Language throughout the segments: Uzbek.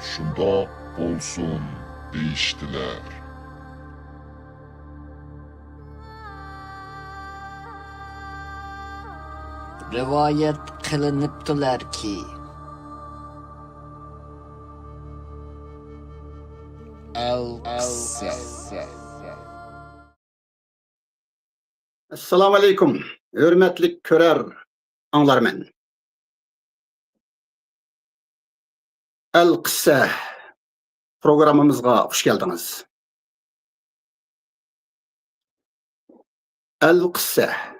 Şundoq bolsun deyişdiler. Rivayet kılınıptılar ki El-Qissa. Assalamu alaikum. Hürmetlik körer anlarmen. El-Qissa programımızga hoş geldiniz. El-Qissa.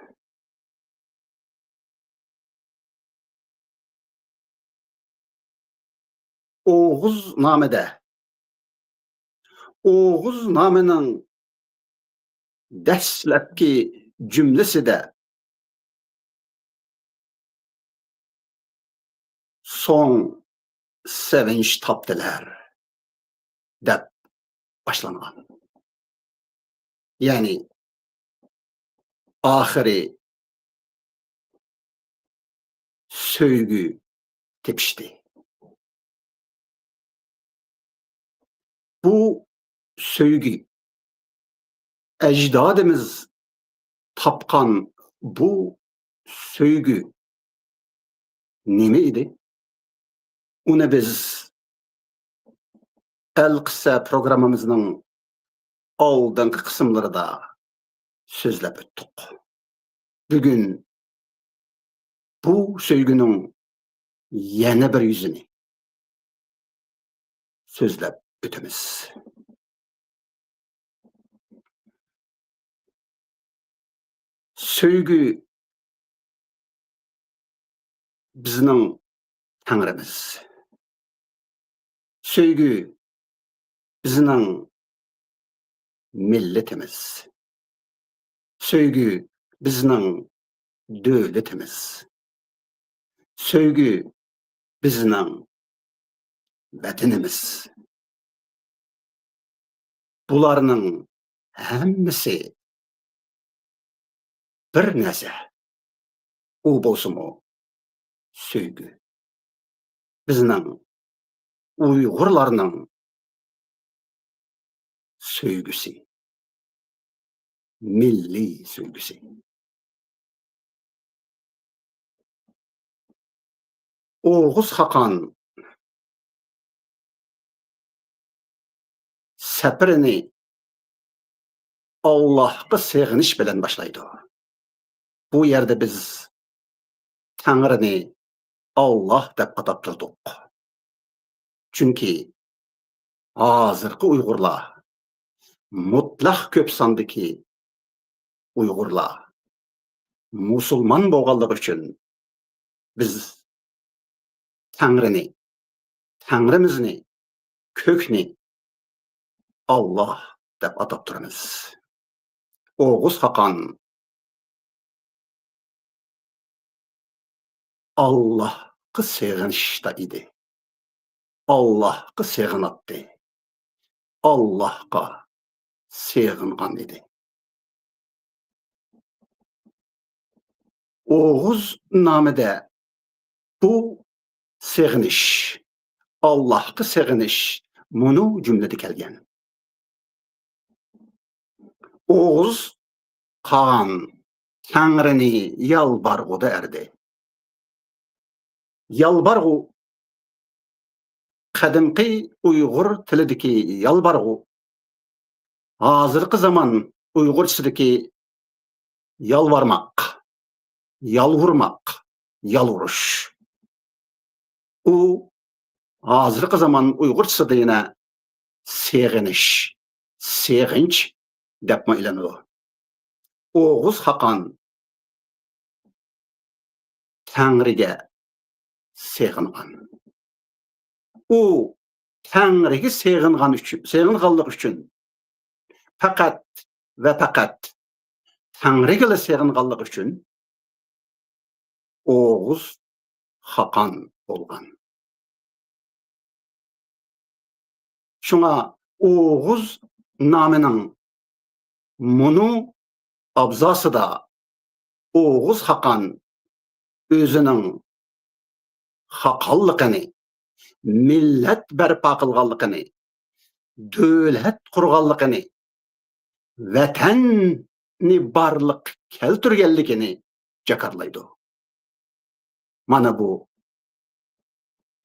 Oğuz namede. Oğuz namının dəsləbki cümlesi de son sevinç tapdılar dep başlanğan. Yani ahiri söygü tepişti. Bu söygü ecdadımız tapkan bu söygü nime idi? Onu biz El-Qissa programımızın aldığınki kısımları da sözlep öttük. Bugün bu söygünün yeni bir yüzünü sözlep ötümüz. Söygü bizning Tanrımız. Söygü bizning milletimiz. Söygü bizning dövletimiz. Söygü bizning vatanimiz. Bularning hammasi bir narsa. U bolsunmu söygü. Bizning Uyg'urlarning söygüsü. Milli söygüsü. Oğuz Hakan sepirini Allah'a sığınış bilen başlaydı. Bu yerde biz Tanrı'nı Allah dep atap turduq. Çünkü hazırkı Uygurlar, mutlak köp sandaki Uygurlar, Musulman boğallık üçün biz Tanrı'nı, Tanrımızını, kökni Allah dep atap turumuz. Oğuz Hakan Allah'a sığınışta idi. Allah'a sığınattı. Allah'a sığıngan idi. Oğuz namede bu sığınış, Allah'a sığınış bunu cümlede kelgen. Oğuz Kağan Tanrı'nı yalbarğu da erdi. Yalbarğu kadimki Uygur tilideki yalbarğu hazırkı zaman Uygurçadaki yalvarmak, yalvurmak, yalvuruş. O hazırkı zaman Uygurçada yine sığınış, sığınç depma ilanıyor. Oğuz Hakan Tanrı'ya sığıngan. O Tanrı'ya sığınganlık üçün fakat ve fakat Tanrı'ya sığınganlık üçün Oğuz Hakan olgan. Şuna Oğuz namının munu abzası da Oğuz Hakan özünün hakallıqını, millat barpo qilganligini, davlat qurganligini, vatanni barliq keltirganligini jakarlaydi. Mana bu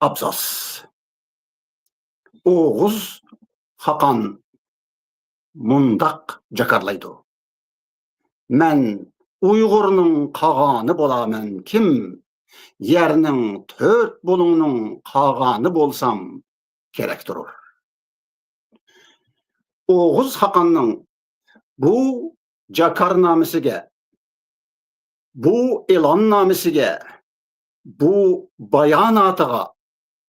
abzas. Oğuz Hakan mundaq jakarlaydı. Men Uygur'nun qağanı bolamen kim? Yerinin tört bulunun qağanı bolsam gerek durur. Oğuz Hakan'ın bu jakarnamesiga, bu elannamesiga, bu bayonatıga,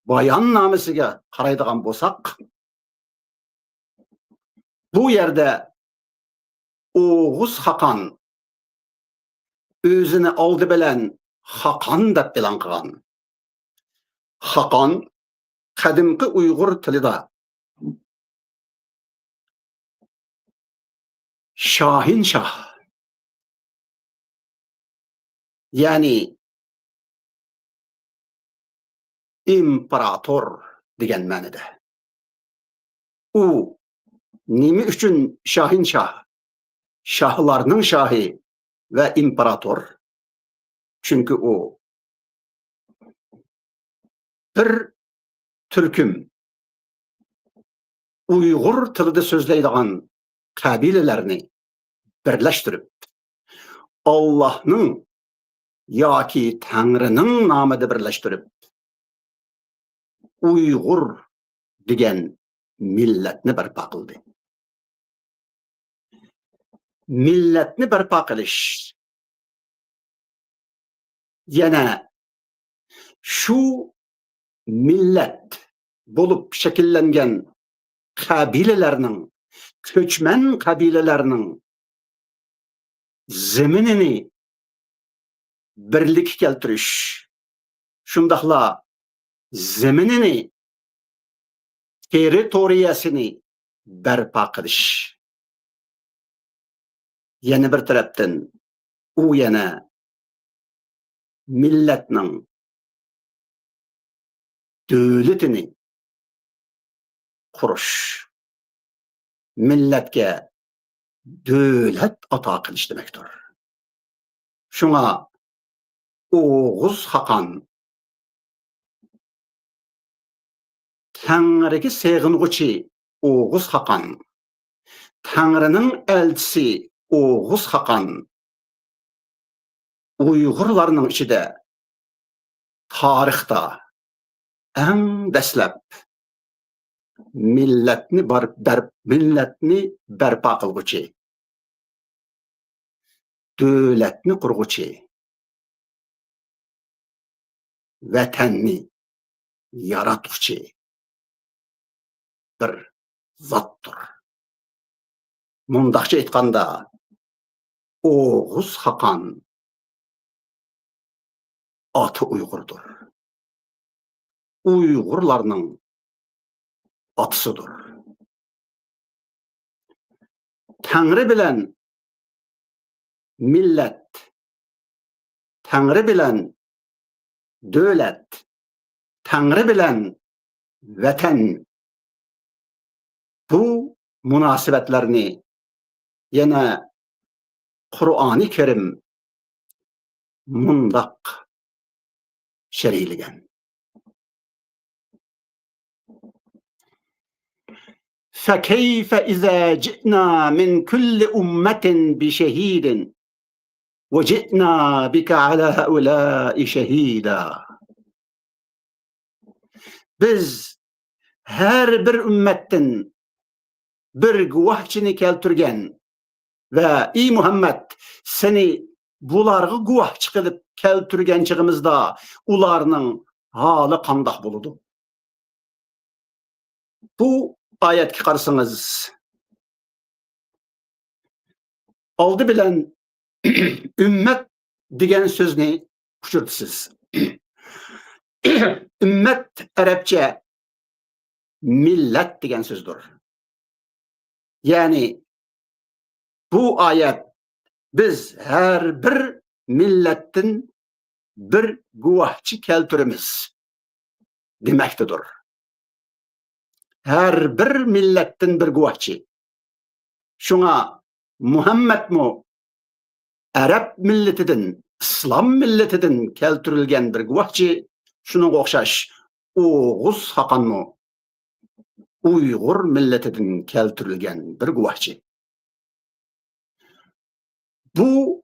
bayonnamesiga qaraydigan bolsak, bu yerde Oğuz Hakan özünü aldı bilen Hakan dep elan qilgan. Hakan qadimki Uyghur tilida Şahin Şah, yani imperator degan ma'noda. U nima uchun Şahin Şah? Şahlarning şahi ve imperator. Çünkü o bir türküm Uyghur tilida so'zlaydigan qabilalarni birlashtirib, Allah'ның yoki Tangrining nomida birlashtirib, Uyghur degan millatni barpo qildi. Millatni barpo qilish yana shu millat bo'lib shakllangan qabilalarning, ko'chman qabilalarning zeminini birlik keltirish, shundaqla zeminini, territoriyasini barpo qilish. Yana bir tarafdan u yana millatning davlatini qurish, millatga davlat ato qilish demakdir. Shunga Oğuz Hakan Tangriga seg'ing'uchi Oğuz Hakan, Tangrining elchisi Oğuz Hakan Uyg'urlarning ichida tarixda eng dastlab millatni barpo qilguchi, davlatni qurguchi, vatanni yaratguchi bir zotdir. Mundaqcha aytganda, Oğuz Hakan ati Uyg'urdir. Uyg'urlarning atısıdır. Tangri bilen millet, Tangri bilen davlat, Tangri bilen vatan bu münasebetlerini yana Qur'oni Kerim mundaq şeriyligen. فَكَيْفَ إِذَا جِئْنَا مِنْ كُلِّ أُمَّةٍ بِشَهِيدٍ وَجِئْنَا بِكَ عَلَى هَؤُلَاءِ شَهِيدًا. Biz her bir ümmetten bir guvahçını keltirgen ve ey Muhammed seni bularga guvahçı qilib keltirgençigimizda ularning hali qandaq boludu. Bu ayetki qarsanız aldı bilen ümmet degan sözni uçurtisiz. Ümmet Arapça millet degan sözdür. Yani bu ayet biz her bir milletin bir guvahçı keltirimiz demektedir. her bir milletten bir guahçı. Şuna Muhammed mu Arap milletinden, İslam milletinden keltirilgen bir guahçı, şunun okşaş Oğuz Hakan mu Uygur milletinden keltirilgen bir guahçı. Bu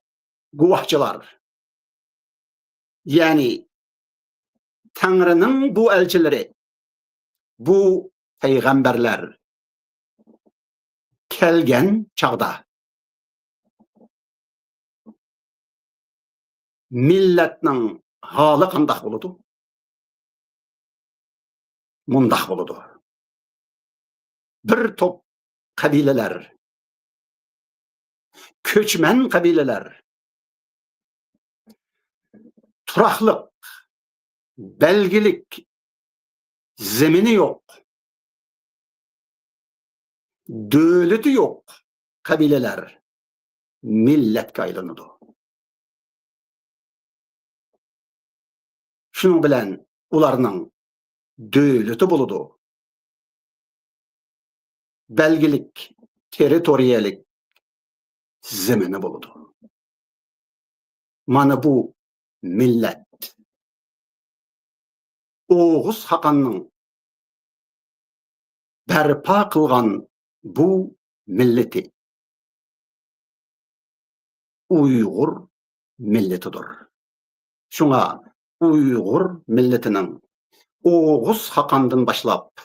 guahçılar, yani Tanrı'nın bu elçileri, bu peygamberler kelgen çağda milletning halı qandaq boludu? Mundaq boludu. Bir top kabileler, köçmen kabileler, turaqlık, belgilik zemini yok, dövleti yok kabileler milletke aylanıdı. Şunun bilen ularning dövleti boludu. Belgilik, teritoriyalik zemini boludu. Mana bu millet Oğuz Hakan'ın berpa kılgan bu milleti Uygur milletidir. Şuna Uygur milletinin Oğuz Hakan'dan başlap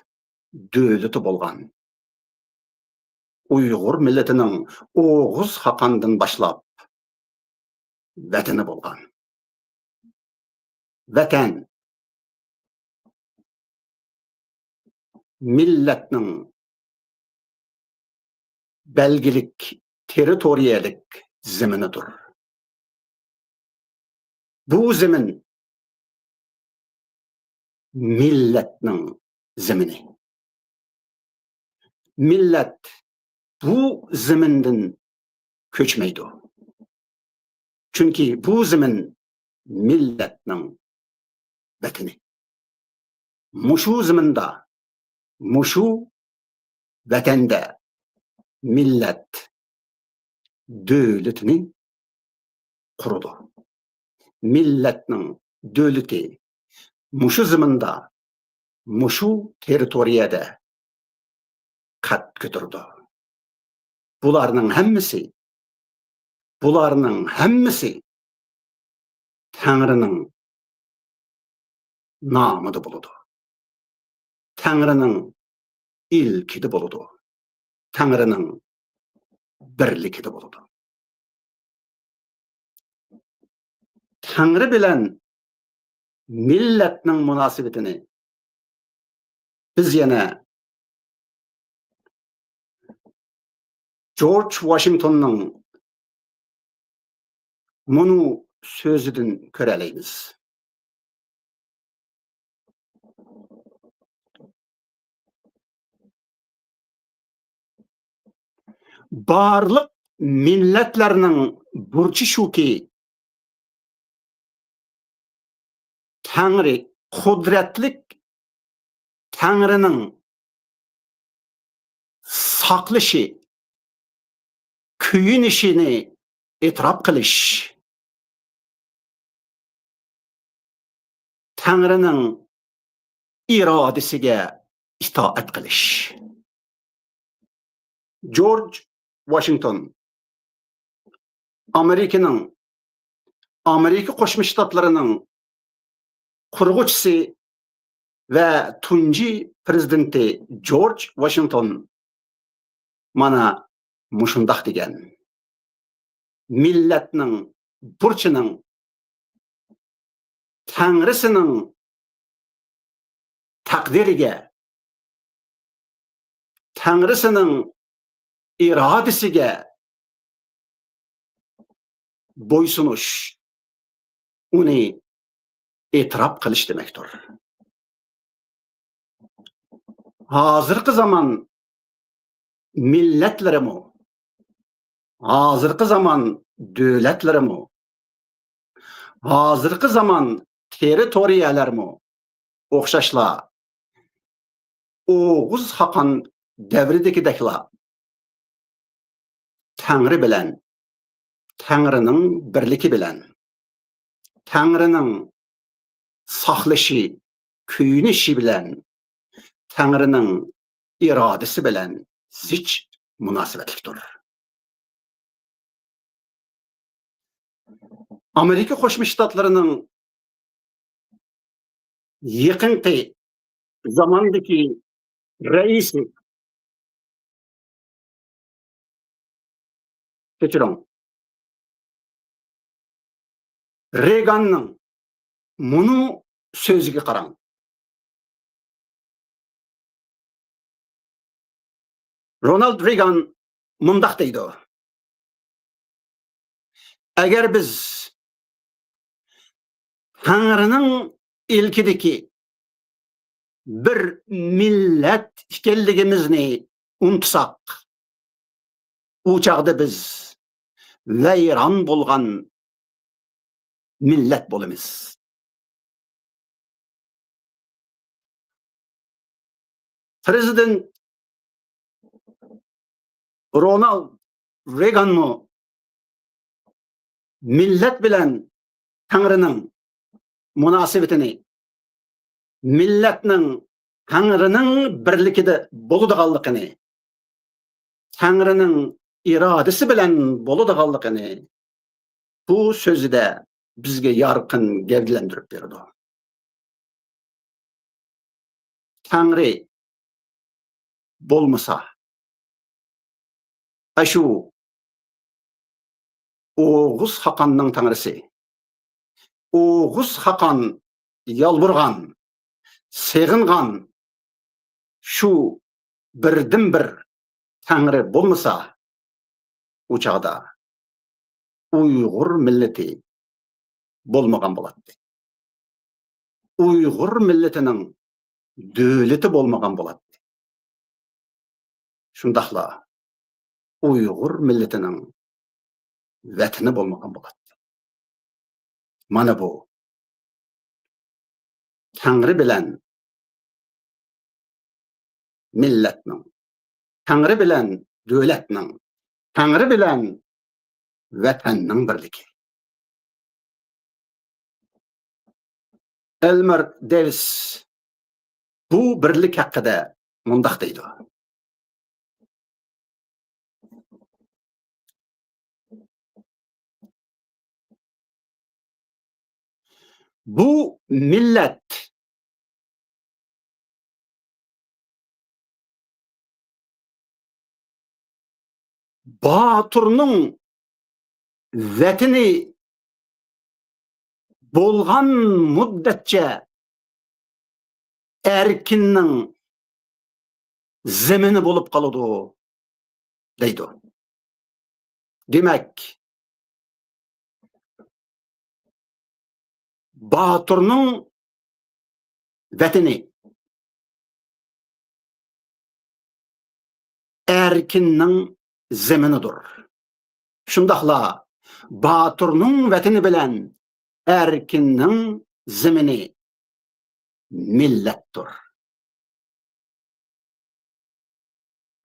dövleti bolgan. Uygur milletinin Oğuz Hakan'dan başlap vatani bolgan. Vatan milletinin belgilik, teritoriyalik zeminidir. Bu zemin milletinin zemini. Millet bu zeminden köçmeydi. Çünkü bu zemin milletinin vatani. Muşu zeminde, muşu vatanda millet dövletini kurdu. Milletinin dövleti muşu zeminde, muşu teritoriyada kat götürdü. Bularning hammasi Tanrı'nın namıdı buludu. Tanrı'nın ilkidi buludu. Tanrı'nın birlikidi buludu. Tanrı bilen milletning münasebetini biz yana George Washington'ның munu sözüdün köreleymiz. Barlık milletlerinin burçı şu ki Tanrı kudretlik Tanrı'nın saklışı, köyünüşünü itiraf kılış. Tanrı'nın iradesiga itaat kılış. George Washington Amerika Qo'shma Shtatlarının qurg'uvchisi ve tunji prezidenti George Washington mana mushundaq degan. Milletning burchining Tanrısının takdiriga, Tanrısının iradesiga boysunuş, uni e'tirof qilish demektir. Hozirgi zaman milletlerimi, hozirgi zaman devletlerimi, hozirgi zaman teritoriyalarimi o'xshashla Oğuz Hakan devridekidekla Tangri bilen, Tangrining birligi bilen, Tangrining saqlashi, kuyunishi bilen, Tangrining irodasi bilen zich munosabatlikdir. Amerika Qo'shma Shtatlarining yaqinqi zamondagi raisi kechiring, Reaganning muni so'ziga qarang. Ronald Reagan mundaq deydi: Agar biz Tangrining ilkidagi bir millat ekanligimizni unutsak, u chaqda biz vayron bo'lgan millat bo'lamiz. Prezident Ronald Reagan millat bilan Tangrining munosabatini, millatning Tangrining birligida bo'ladiganligini, Tangrining irodasi bilan bo'ladiganligini bu so'zida bizga yorqin gavdalantirib berdi. Tangri bo'lmasa, shu Oğuz Hakanning Tangrisi, Oğuz Hakan yalburgan, seg'ingan shu birdan bir Tangri bo'lmasa, u chaqda Uyg'ur millati bo'lmagan bo'ladi. Uyg'ur millatining davlati bo'lmagan bo'ladi. Shundaqla Uyg'ur millatining vatani bo'lmagan bo'ladi. Mana bu Tangri bilan millatning, Tangri bilan davlatning, Tangri bilan vatanning birligi. Elmer Davis bu birlik haqida mundaq deydi: bu millat Baturning vatani bo'lgan muddatcha erkinning zemini bo'lib qoladi deydi. Demak, Baturning vatani erkinning zeminidir. Shundaqla Baturning vatani bilan erkinning zemini millatdir.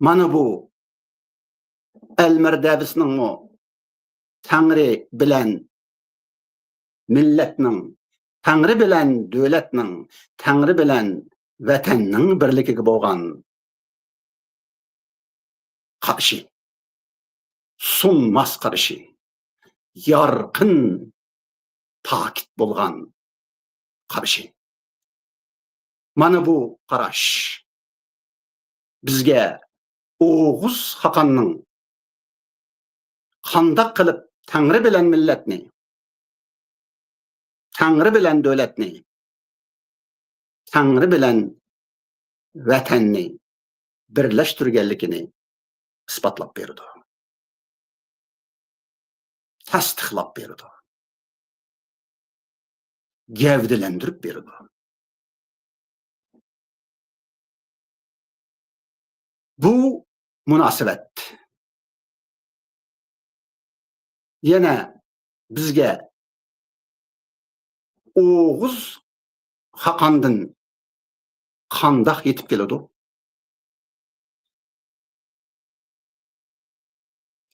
Mana bu Elmer Davisning Tangri bilan millatning, Tangri bilan davlatning, Tangri bilan vatanning birligiga bo'lgan qarishi, sunmas qarishi, yorqin ta'kid bo'lgan qarishi. Mana bu qarash bizga Oğuz Hakanning qandaq qilib Tangri bilan millatni, Tangri bilan davlatni, Tangri bilan vatanni birlashtirganligini isbotlab berdi. Tasdiqlab berdi. Gavdalantirib berdi. Bu munosabat yana bizga Oğuz Hakandan qandaq yetib keladi?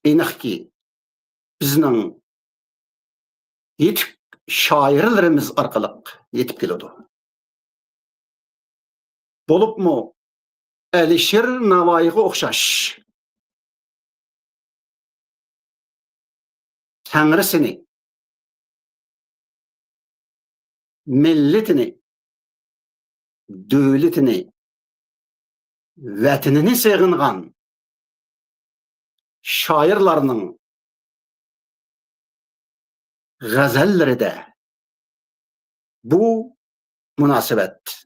aniqki bizning yetib şairlerimiz orqali yetib keladi. Bo'libmi Alisher Navoiyga o'xshash Tangrisini, millatini, davlatini, vatanini sığıngan şairlarning g'azallarida de bu münasebet,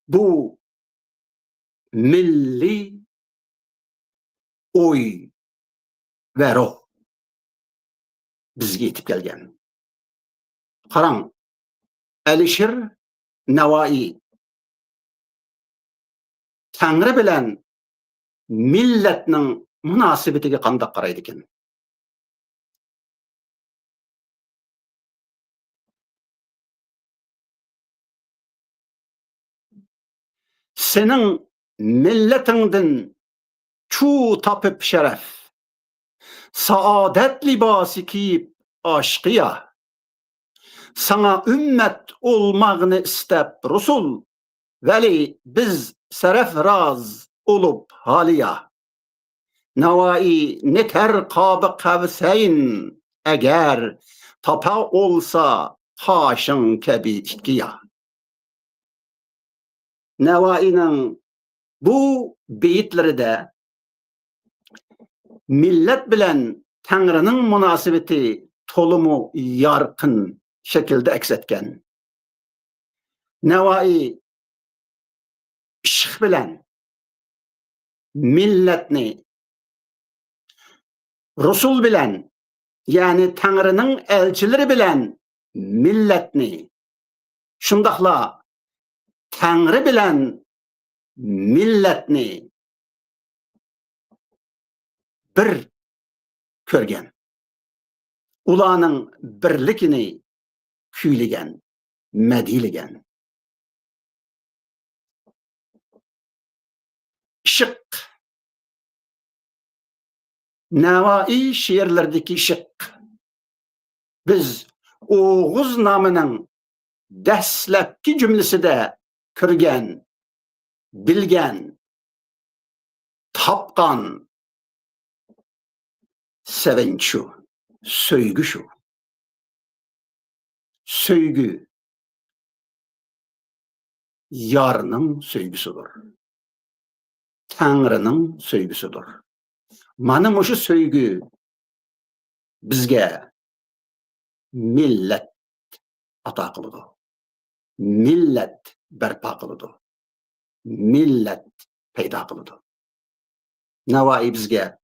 bu milli oy ve ruh bizga yetib kelgan. Qarang, Alisher Navoiy Tangri bilan millatning munosabatiga qanday qaraydi ekan? Senin milletingden çu tapıp şeref, saadet libası giyip aşkıya, sana ümmet olmağını istep Resul, veli biz seref raz olup haliya. Nava'i neter kabı kavseyn eğer tapa olsa haşın kebi itkiya. Nava'i'nin bu beyitleri de millet bilen Tanrı'nın münasebeti tolumu yarkın şekilde eksetken. Nava'i işk bilen milletni Resul bilen, yani Tanrı'nın elçileri bilen milletni, şundakla Tanrı bilen milletni bir körgen. Ulanın birlikini küyligen, mediligen. Şık. Nava'i şiirlerdeki şık. Biz Oğuz namının dəsləbki cümlesi de kürgen, bilgen, tapkan, sevinç şu, söygü şu. Söygü, yarının söygüsüdür. Tanrı'nın söygüsüdür. Mana şu söygü bizge millet ata kılıdı. Millet berpa kılıdı. Millet peyda kılıdı. Nava'i bizge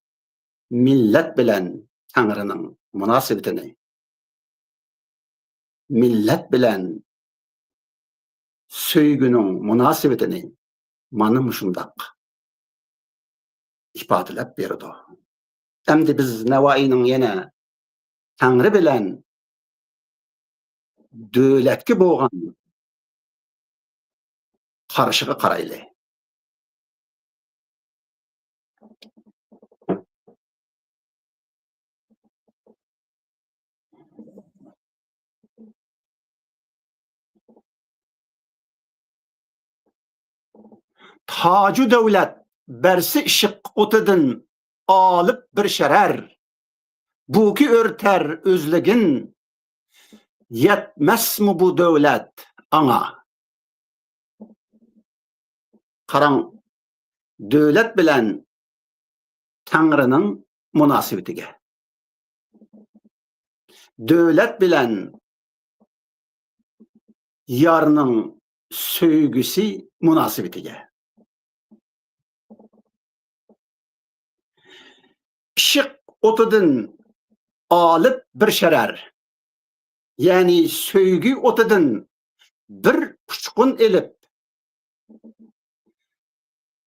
millet bilen Tanrı'nın münasebetini, millet bilen söygünün münasebetini mana şundak ifadelep berdi. Endi biz Nava'i'nin yine Tanrı bilen dövletki boğan karşıga qaraylı. Tacı devlet bersi ışık otıdın alıp bir şerer. Bu ki örter özlegin yetmez mi bu devlet ana? Karan devlet bilen Tanrı'nın münasebetiga. Devlet bilen yarının söygüsü münasebetiga. Işık otıdın alıp bir şerer. Yani söygü otıdın bir uçkun elip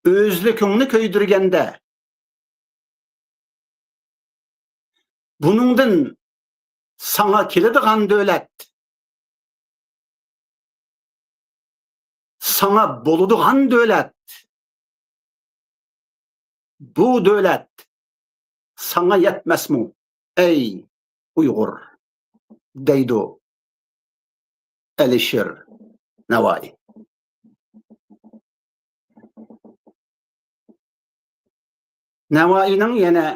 özlükünü köydürgende bunundan sana kilediğen devlet sana boluduğun devlet bu devlet sana yetmez mi ey Uygur deydi Alisher Navoiy. Navoiyning yana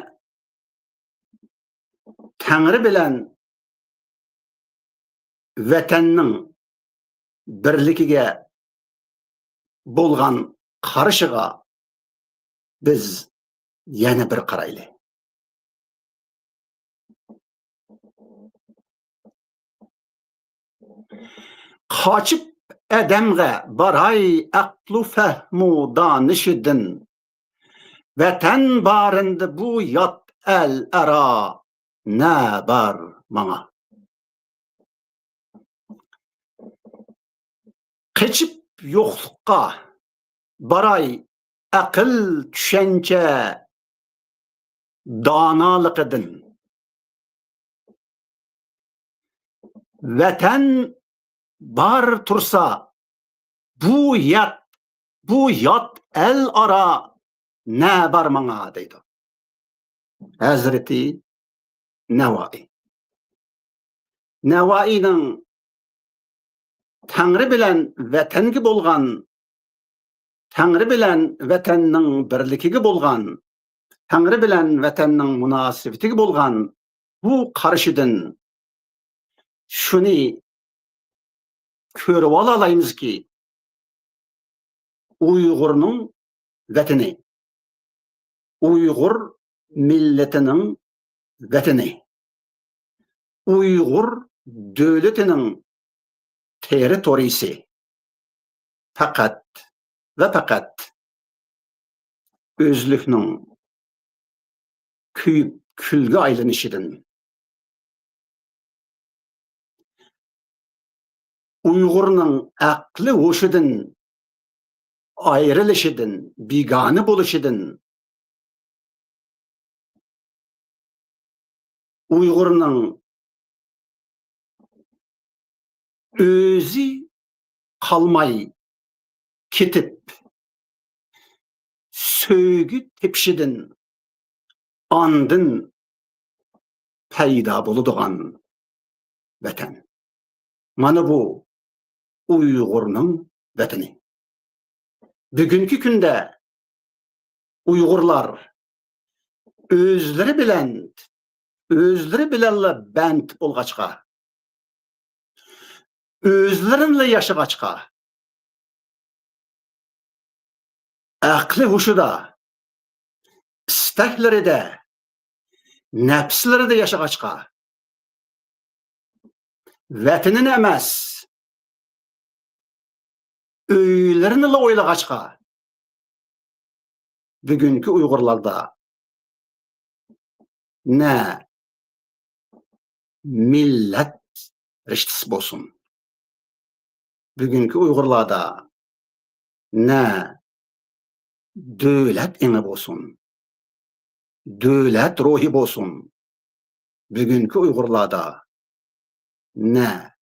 Tangri bilan vatanning birligiga bo'lgan qarashiga biz yana bir qarayli. Qochib adamga baray aqlu fahmu danishidin vatan barindi bu yot el ara na bar mana. Keçip yo'qlikqa baray aql tushuncha donaliqidin vatan bar tursa bu yot el ara na bar mana deydi Hazreti Navoiy. Navoiyning Tangri bilan vatanga bo'lgan, Tangri bilan vatanning birligiga bo'lgan, Tangri bilan vatanning munosabatiga bo'lgan bu qarashidan shuni ko'rib olamizki, Uyg'urning vatani, Uyg'ur millatining vatani, Uyg'ur davlatining territoriyasi faqat ve faqat özlükning kuyib kulga aylanishidan, Uyg'urning aqli o'shidan ayrilishidan, begona bo'lishidan, Uyg'urning o'zi qalmay ketib söygü tepşidin andın payda buluduğan vatan. Mana bu Uyg'urning vatani. Bugünkü günde Uyg'urlar özleri bilenle band bolgaçqa, özlerinle yaşagaçqa, aqli hushida, istaklarida, nafslarida yaşagaçqa, vatanini emas, öylerini o'ylagaçqa, bugünkü Uyg'urlarda ne millet rishtisi bo'lsin, bugünkü Uyg'urlarda ne davlat eni bo'lsin, davlat ruhi bo'lsin, bugünkü Uyg'urlarda ne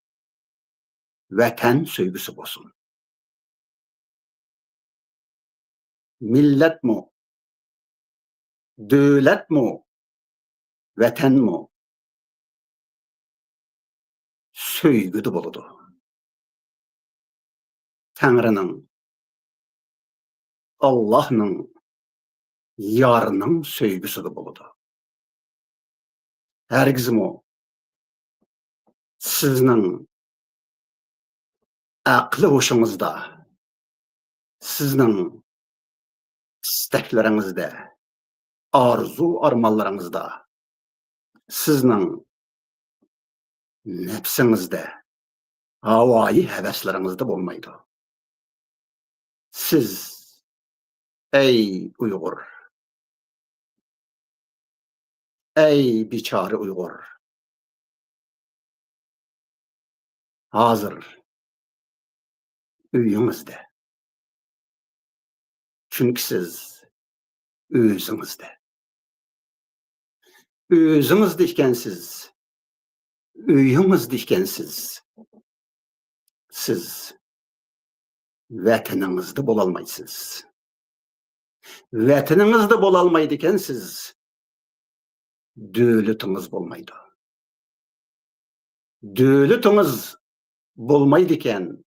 vatan sevgisi bo'lsin. Millet mi, davlat mi, vatan mi sevgidi bo'ladi. Tangrining, Allah'ның, yarının sevgisi de bo'ladi. Hergizmi sizning aqli hoşingizda, sizning istaklaringizda, arzu armanlaringizda, sizning nefsingizda, havoyi heveslaringizda bo'lmaydi. Siz ey Uyg'ur, ey bichora Uyg'ur, hozir uyingizda, chunki siz o'zingizda ekansiz, uyingizda ekansiz, siz vataningizda bo'lolmaysiz. Vataningizda bo'lolmaydi ekansiz, dövletiniz bolmaydı. Dövletiniz bolmaydiken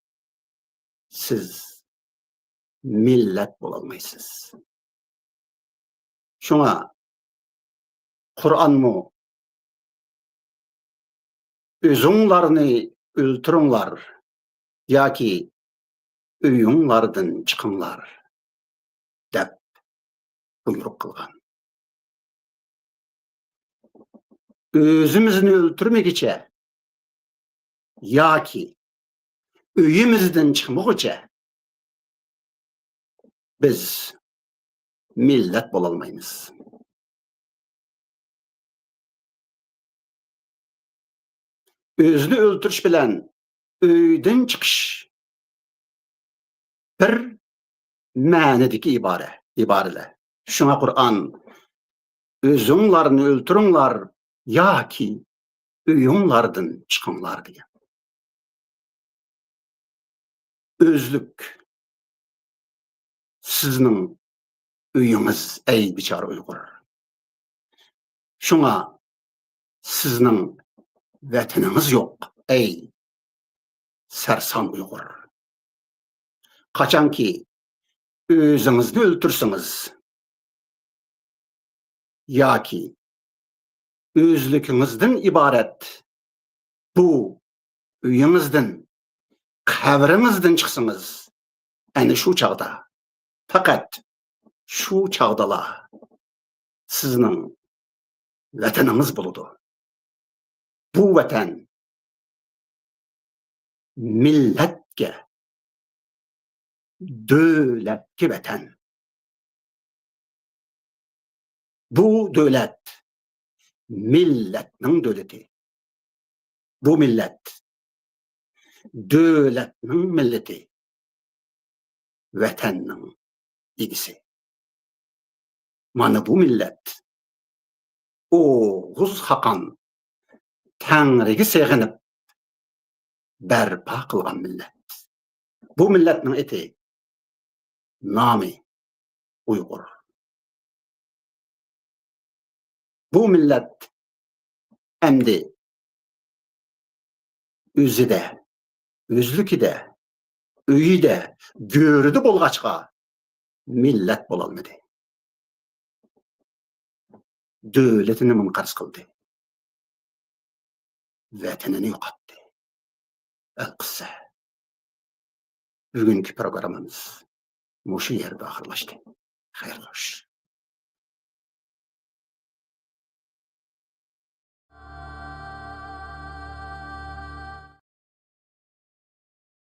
siz millet bolalmaysınız. Şuna Kur'an mı özüňlaryny öldürüňlar ýa-ki öýüňlardan çykyňlar dep buyruk kılgan. Özümüzni öldürmegiçe ýa-ki öýümizden çykmagyça biz millet bolalmaýmyz. Özünü öldürüş bilen öýden çykyş bir mänidik ibareler. Şuna Kur'an özüňlaryny öldürüňlar ýa-ki öýüňlardan çykyňlar diýen. Özlük sizniň öýüňiz ey biçara Uygur. Şuna sizniň weteniňiz ýok ey sersan Uygur. Kaçanki özüňizni öldürsiňiz ýa-ki özlükingizden ibaret bu öýüňizden, kabriňizden çyksyňyz, ene şu çagda, fakat şu çagdala sizniň weteniňiz boludy. Bu weten milletke, döwletke weten. Bu döwlet milletniň döwleti. Bu millet döwletniň milleti. Wetenniň igisi. Mana bu millet Oğuz Hakan Täňrigi seginip berpa kılgan millet. Bu milletniň eti namy Uygur. Bu millet emdi özü de, özlüki de, öýi de, görüdi bolgaçka millet bolalmady. Döwletini munkars kıldy. Wetenini ýokatdy. El-Qissa. Bugünkü programımız muşu ýerde ahyrlaşdy. Haýr hoş.